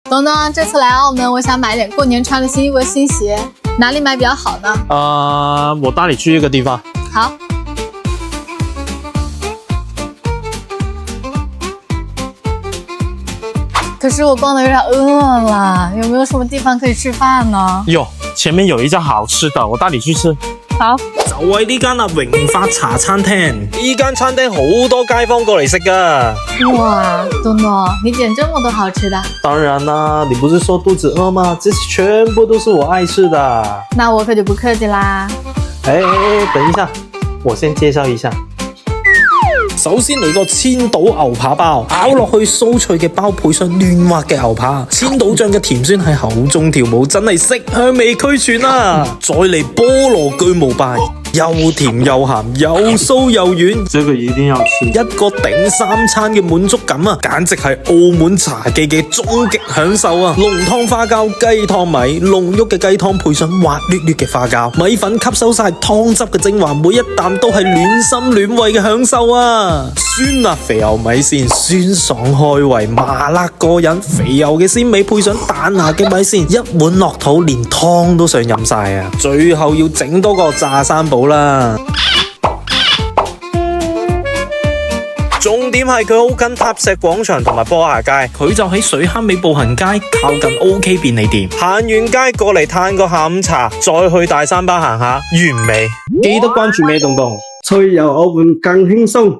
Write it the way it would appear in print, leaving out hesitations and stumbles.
东东，这次来澳门，我想买点过年穿的新衣服、新鞋，哪里买比较好呢？我带你去一个地方。好。可是我逛的有点饿了，有没有什么地方可以吃飯呢？有，前面有一家好吃的，我帶你去吃。好，就係呢間榮發茶餐廳，呢間餐廳好多街坊過嚟食噶。哇，東東，你點這麼多好吃的？當然啦，你不是說肚子餓嗎？這些全部都是我愛吃的。那我可就不客氣啦。等一下，我先介紹一下。首先嚟個千島牛扒包，咬落去酥脆嘅包配上嫩滑嘅牛扒，千島醬嘅甜酸喺口中跳舞，真係色香味俱全啊！再嚟菠蘿巨無霸，又甜又鹹，又酥又軟，這個一定要吃。一個頂三餐嘅滿足感啊，簡直係澳門茶記嘅終極享受啊！濃湯花膠雞湯米，濃郁嘅雞湯配上滑捋捋嘅花膠，米粉吸收晒湯汁嘅精華，每一啖都係暖心暖胃嘅享受啊！酸辣肥牛米線，酸爽開胃，麻辣過癮，肥牛嘅鮮味配上彈牙嘅米線，一碗落肚，連湯都想飲晒啊！最後要整多個炸三寶啦。重點係佢好近塔石廣場同埋波鞋街，佢就喺水坑尾步行街，靠近 OK 便利店。行完街過嚟嘆個下午茶，再去大三巴行下，完美。記得關注咩東東？趣遊澳門更輕鬆。